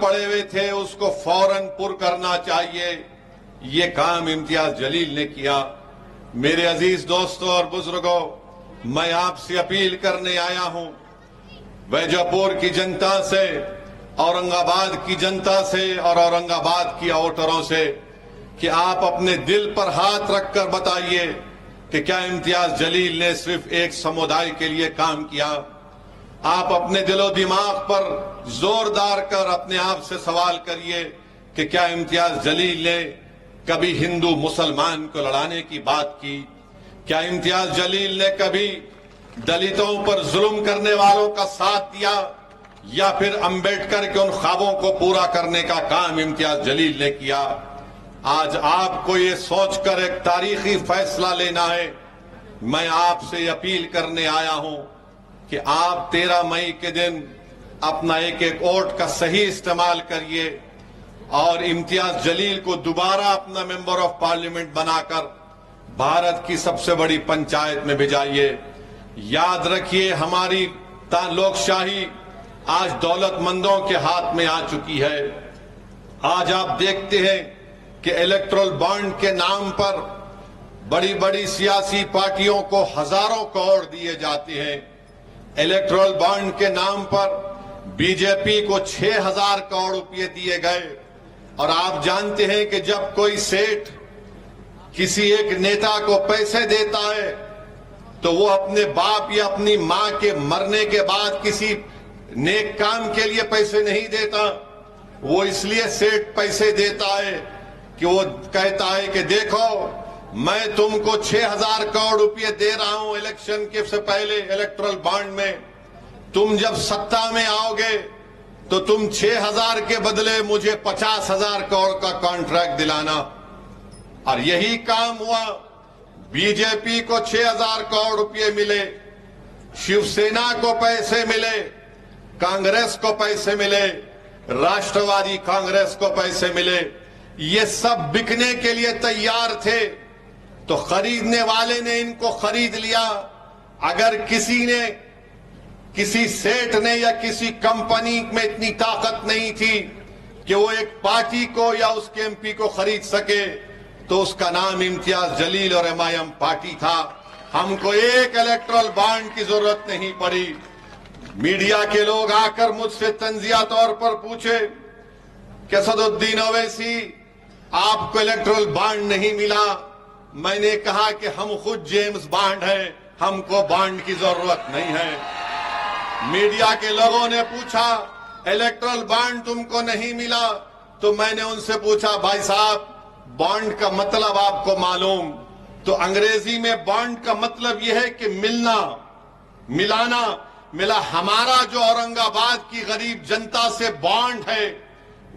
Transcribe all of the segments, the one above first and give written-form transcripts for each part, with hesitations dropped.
पड़े हुए थे उसको फौरन पुर करना चाहिए। ये काम इम्तियाज जलील ने किया। मेरे अजीज दोस्तों और बुजुर्गों, मैं आपसे अपील करने आया हूं वैजापुर की जनता से, औरंगाबाद की जनता से और औरंगाबाद की वोटरों से कि आप अपने दिल पर हाथ रखकर बताइए कि क्या इम्तियाज जलील ने सिर्फ एक समुदाय के लिए काम किया। आप अपने दिलो दिमाग पर जोरदार कर अपने आप से सवाल करिए कि क्या इम्तियाज जलील ने कभी हिंदू मुसलमान को लड़ाने की बात की? क्या इम्तियाज जलील ने कभी दलितों पर जुल्म करने वालों का साथ दिया, या फिर अंबेडकर के उन ख्वाबों को पूरा करने का काम इम्तियाज जलील ने किया? आज आपको ये सोचकर एक तारीखी फैसला लेना है। मैं आपसे अपील करने आया हूं कि आप 13 मई के दिन अपना एक एक वोट का सही इस्तेमाल करिए और इम्तियाज जलील को दोबारा अपना मेंबर ऑफ पार्लियामेंट बनाकर भारत की सबसे बड़ी पंचायत में भिजाइए। याद रखिए, हमारी लोकशाही आज दौलतमंदों के हाथ में आ चुकी है। आज आप देखते हैं कि इलेक्टोरल बॉन्ड के नाम पर बड़ी बड़ी सियासी पार्टियों को हजारों करोड़ दिए जाते हैं। इलेक्टोरल बॉन्ड के नाम पर बीजेपी को 6000 करोड़ रुपए दिए गए। और आप जानते हैं कि जब कोई सेठ किसी एक नेता को पैसे देता है तो वो अपने बाप या अपनी मां के मरने के बाद किसी नेक काम के लिए पैसे नहीं देता। वो इसलिए सेठ पैसे देता है कि वो कहता है कि देखो, मैं तुमको 6000 करोड़ रुपए दे रहा हूं इलेक्शन के से पहले इलेक्टोरल बॉन्ड में। तुम जब सत्ता में आओगे तो तुम 6000 के बदले मुझे 50,000 करोड़ का कॉन्ट्रैक्ट दिलाना। और यही काम हुआ। बीजेपी को 6000 करोड़ रुपए मिले, शिवसेना को पैसे मिले, कांग्रेस को पैसे मिले, राष्ट्रवादी कांग्रेस को पैसे मिले। ये सब बिकने के लिए तैयार थे तो खरीदने वाले ने इनको खरीद लिया। अगर किसी सेठ ने या किसी कंपनी में इतनी ताकत नहीं थी कि वो एक पार्टी को या उसके एमपी को खरीद सके तो उसका नाम इम्तियाज जलील और एमआईएम पार्टी था। हमको एक इलेक्टोरल बॉन्ड की जरूरत नहीं पड़ी। मीडिया के लोग आकर मुझसे तंजिया तौर पर पूछे कि असदुद्दीन ओवैसी, आपको इलेक्टोरल बॉन्ड नहीं मिला। मैंने कहा कि हम खुद जेम्स बॉन्ड हैं, हमको बॉन्ड की जरूरत नहीं है। मीडिया के लोगों ने पूछा इलेक्टोरल बॉन्ड तुमको नहीं मिला, तो मैंने उनसे पूछा, भाई साहब, बॉन्ड का मतलब आपको मालूम? तो अंग्रेजी में बॉन्ड का मतलब यह है कि मिलना, मिलाना। मिला हमारा जो औरंगाबाद की गरीब जनता से बॉन्ड है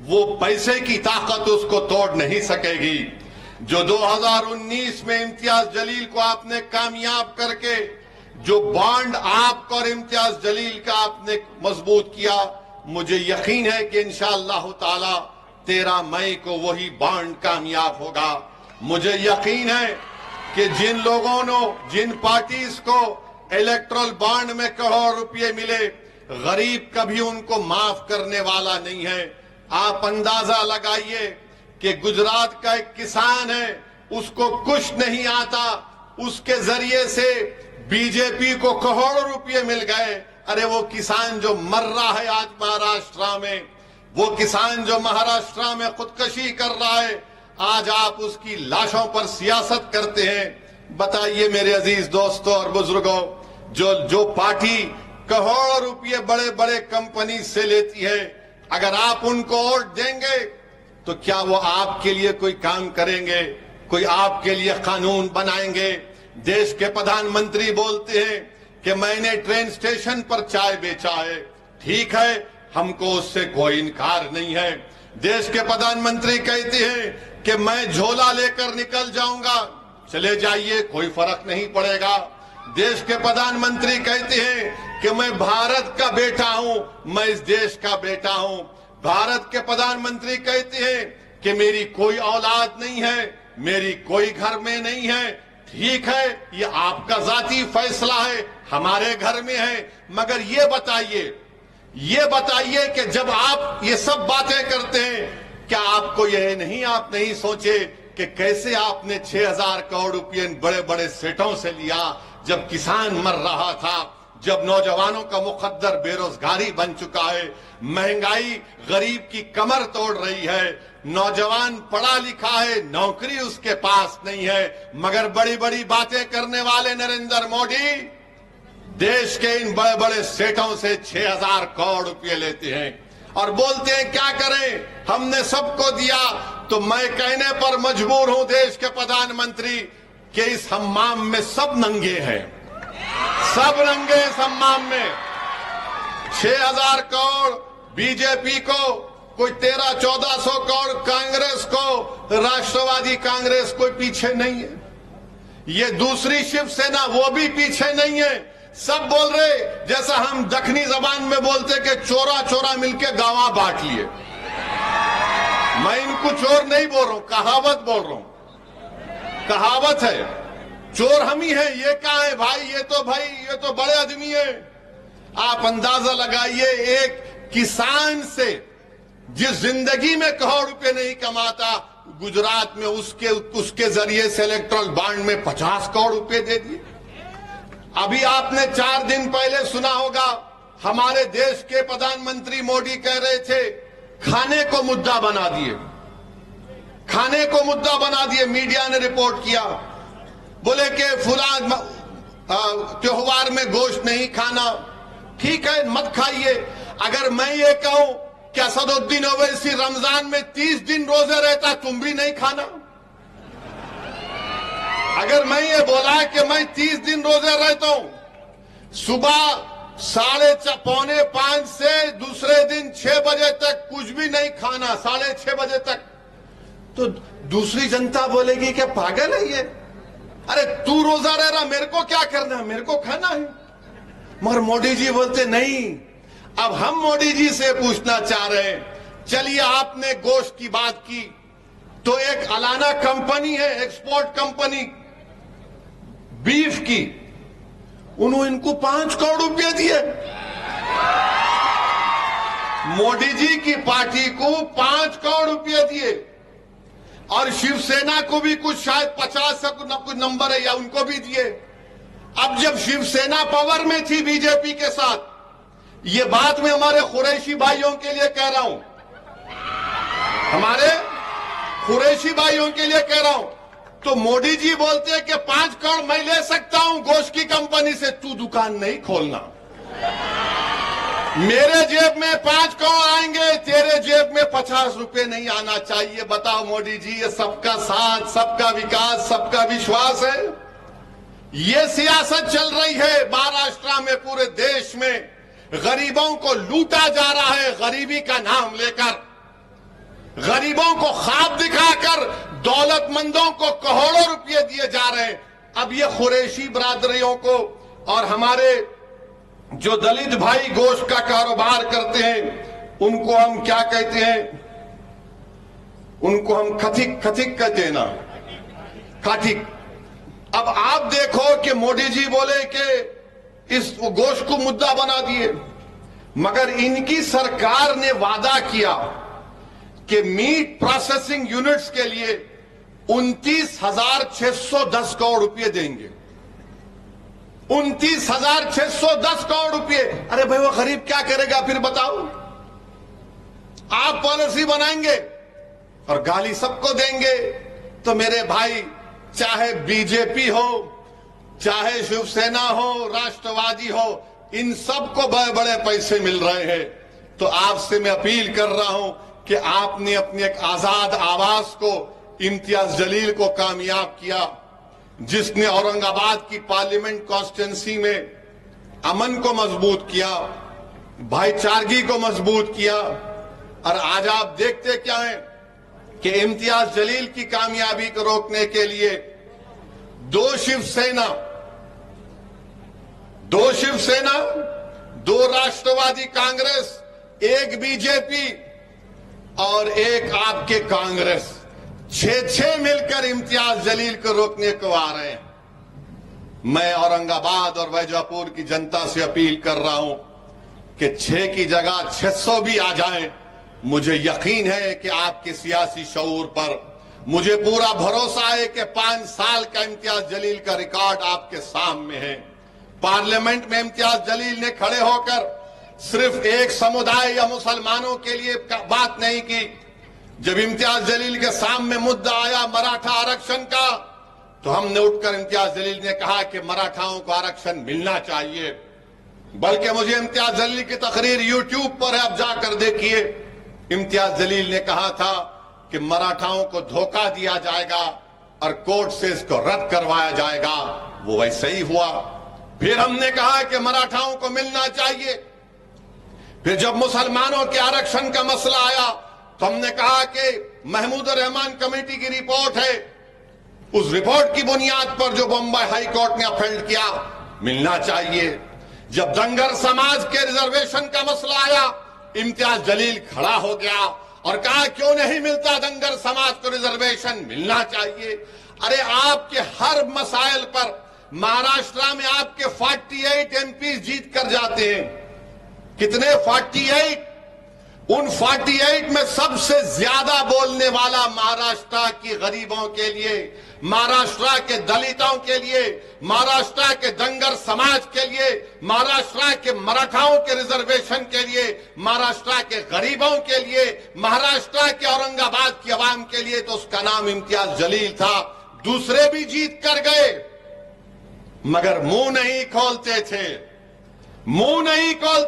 वो पैसे की ताकत उसको तोड़ नहीं सकेगी। जो 2019 में इम्तियाज जलील को आपने कामयाब करके जो बॉन्ड आपको और इम्तियाज जलील का आपने मजबूत किया, मुझे यकीन है कि इंशाअल्लाह ताला 13 मई को वही बॉन्ड कामयाब होगा। मुझे यकीन है कि जिन लोगों ने, जिन पार्टीज को इलेक्टोरल बॉन्ड में करोड़ रुपए मिले, गरीब कभी उनको माफ करने वाला नहीं है। आप अंदाजा लगाइए कि गुजरात का एक किसान है, उसको कुछ नहीं आता, उसके जरिए से बीजेपी को करोड़ों रुपए मिल गए। अरे वो किसान जो मर रहा है आज महाराष्ट्र में, वो किसान जो महाराष्ट्र में खुदकशी कर रहा है, आज आप उसकी लाशों पर सियासत करते हैं। बताइए मेरे अजीज दोस्तों और बुजुर्गों, जो पार्टी करोड़ों रुपए बड़े बड़े कंपनी से लेती है, अगर आप उनको वोट देंगे तो क्या वो आपके लिए कोई काम करेंगे? कोई आपके लिए कानून बनाएंगे? देश के प्रधानमंत्री बोलते हैं कि मैंने ट्रेन स्टेशन पर चाय बेचा है। ठीक है, हमको उससे कोई इनकार नहीं है। देश के प्रधानमंत्री कहते हैं कि मैं झोला लेकर निकल जाऊंगा, चले जाइए, कोई फर्क नहीं पड़ेगा। देश के प्रधानमंत्री कहते हैं कि मैं भारत का बेटा हूं, मैं इस देश का बेटा हूं। भारत के प्रधानमंत्री कहते हैं कि मेरी कोई औलाद नहीं है, मेरी कोई घर में नहीं है। ठीक है, ये आपका जाती फैसला है, हमारे घर में है। मगर ये बताइए ये बताइए कि जब आप ये सब बातें करते हैं, क्या आपको यह नहीं, आप नहीं सोचे कि कैसे आपने 6,000 करोड़ रुपये बड़े बड़े सेठों से लिया, जब किसान मर रहा था, जब नौजवानों का मुकद्दर बेरोजगारी बन चुका है, महंगाई गरीब की कमर तोड़ रही है, नौजवान पढ़ा लिखा है, नौकरी उसके पास नहीं है, मगर बड़ी बड़ी बातें करने वाले नरेंद्र मोदी देश के इन बड़े बड़े सेठों से 6,000 करोड़ रुपए लेते हैं और बोलते हैं क्या करें, हमने सबको दिया। तो मैं कहने पर मजबूर हूं देश के प्रधानमंत्री कि इस हम्माम में सब नंगे हैं, सब नंगे इस हम्माम में। 6,000 करोड़ बीजेपी को, कोई 1300-1400 करोड़ कांग्रेस को, राष्ट्रवादी कांग्रेस कोई पीछे नहीं है, ये दूसरी शिवसेना वो भी पीछे नहीं है। सब बोल रहे जैसा हम दक्षिणी जबान में बोलते कि चोरा चोरा मिलके गावा बांट लिए। मैं इनको चोर नहीं बोल रहा हूं, कहावत बोल रहा हूं, कहावत है, चोर हम ही हैं। ये कहा है भाई, ये तो बड़े आदमी है। आप अंदाजा लगाइए, एक किसान से जिस जिंदगी में करोड़ रुपए नहीं कमाता, गुजरात में उसके जरिए से इलेक्ट्रल बॉन्ड में 50 करोड़ रुपए दे दिए। अभी आपने 4 दिन पहले सुना होगा, हमारे देश के प्रधानमंत्री मोदी कह रहे थे खाने को मुद्दा बना दिए, खाने को मुद्दा बना दिए। मीडिया ने रिपोर्ट किया, बोले कि फुला त्योहार में गोश्त नहीं खाना, ठीक है मत खाइए। अगर मैं ये कहूं कि असदुद्दीन ओवैसी रमजान में 30 दिन रोजे रहता, तुम भी नहीं खाना? अगर मैं ये बोला कि मैं 30 दिन रोजे रहता हूं, सुबह 4:45 से दूसरे दिन 6 बजे तक कुछ भी नहीं खाना, 6:30 बजे तक, तो दूसरी जनता बोलेगी कि पागल है ये, अरे तू रोजा रह रहा, मेरे को क्या करना है, मेरे को खाना है। मगर मोदी जी बोलते नहीं। अब हम मोदी जी से पूछना चाह रहे हैं, चलिए आपने गोश्त की बात की, तो एक अलाना कंपनी है, एक्सपोर्ट कंपनी बीफ की, उन्होंने इनको 5 करोड़ रुपए दिए। मोदी जी की पार्टी को 5 करोड़ रुपए दिए, और शिवसेना को भी कुछ शायद 50 का कुछ नंबर है या उनको भी दिए। अब जब शिवसेना पावर में थी बीजेपी के साथ, ये बात मैं हमारे कुरैशी भाइयों के लिए कह रहा हूं, हमारे कुरैशी भाइयों के लिए कह रहा हूं, तो मोदी जी बोलते हैं कि 5 करोड़ मैं ले सकता हूं गोश्त की कंपनी से, तू दुकान नहीं खोलना, मेरे जेब में 5 करोड़ आएंगे, तेरे जेब में 50 रुपए नहीं आना चाहिए। बताओ मोदी जी, ये सबका साथ, सबका विकास, सबका विश्वास है? ये सियासत चल रही है महाराष्ट्र में, पूरे देश में गरीबों को लूटा जा रहा है, गरीबी का नाम लेकर, गरीबों को ख्वाब दिखाकर दौलतमंदों को करोड़ों रुपए दिए जा रहे हैं। अब ये कुरैशी बरादरियों को और हमारे जो दलित भाई गोश्त का कारोबार करते हैं, उनको हम क्या कहते हैं, उनको हम खथिक कहते हैं ना, खथिक। अब आप देखो कि मोदी जी बोले कि इस गोश्त को मुद्दा बना दिए, मगर इनकी सरकार ने वादा किया कि मीट प्रोसेसिंग यूनिट्स के लिए 29,610 करोड़ रुपए देंगे। 29,610 करोड़ रुपए। अरे भाई वो गरीब क्या करेगा फिर बताओ? आप पॉलिसी बनाएंगे और गाली सबको देंगे। तो मेरे भाई, चाहे बीजेपी हो, चाहे शिवसेना हो, राष्ट्रवादी हो, इन सबको बड़े बड़े पैसे मिल रहे हैं। तो आपसे मैं अपील कर रहा हूं कि आपने अपनी एक आजाद आवाज को, इम्तियाज जलील को कामयाब किया, जिसने औरंगाबाद की पार्लियामेंट कॉन्स्टिट्यूंसी में अमन को मजबूत किया, भाईचारगी को मजबूत किया। और आज आप देखते क्या है कि इम्तियाज जलील की कामयाबी को रोकने के लिए दो शिवसेना, 2 राष्ट्रवादी कांग्रेस, 1 बीजेपी और 1 आपके कांग्रेस, 6 मिलकर इम्तियाज जलील को रोकने को आ रहे हैं। मैं औरंगाबाद और वैजापुर की जनता से अपील कर रहा हूं कि कि 6 की जगह 600 भी आ जाएं, मुझे यकीन है कि आपके सियासी शऊर पर मुझे पूरा भरोसा है कि 5 साल का इम्तियाज जलील का रिकॉर्ड आपके सामने है। पार्लियामेंट में इम्तियाज जलील ने खड़े होकर सिर्फ एक समुदाय या मुसलमानों के लिए बात नहीं की। जब इम्तियाज जलील के सामने मुद्दा आया मराठा आरक्षण का, तो हमने उठकर इम्तियाज जलील ने कहा कि मराठाओं को आरक्षण मिलना चाहिए। बल्कि मुझे इम्तियाज जलील की तकरीर यूट्यूब पर है, आप जाकर देखिए। इम्तियाज जलील ने कहा था कि मराठाओं को धोखा दिया जाएगा और कोर्ट से इसको रद्द करवाया जाएगा। वो वैसे ही हुआ। फिर हमने कहा कि मराठाओं को मिलना चाहिए। फिर जब मुसलमानों के आरक्षण का मसला आया तो हमने कहा कि महमूद रहमान कमेटी की रिपोर्ट है, उस रिपोर्ट की बुनियाद पर जो बम्बई हाई कोर्ट ने अपील किया, मिलना चाहिए। जब दंगर समाज के रिजर्वेशन का मसला आया, इम्तियाज जलील खड़ा हो गया और कहा क्यों नहीं मिलता दंगर समाज को रिजर्वेशन, मिलना चाहिए। अरे आपके हर मसाइल पर महाराष्ट्र में आपके 48 एमपी जीत कर जाते हैं। कितने? 48। उन 48 में सबसे ज्यादा बोलने वाला महाराष्ट्र की गरीबों के लिए, महाराष्ट्र के दलितों के लिए, महाराष्ट्र के दंगर समाज के लिए, महाराष्ट्र के मराठाओं के रिजर्वेशन के लिए, महाराष्ट्र के गरीबों के लिए, महाराष्ट्र के औरंगाबाद की आवाम के लिए, तो उसका नाम इम्तियाज जलील था। दूसरे भी जीत कर गए मगर मुंह नहीं खोलते थे, मुंह नहीं खोलते।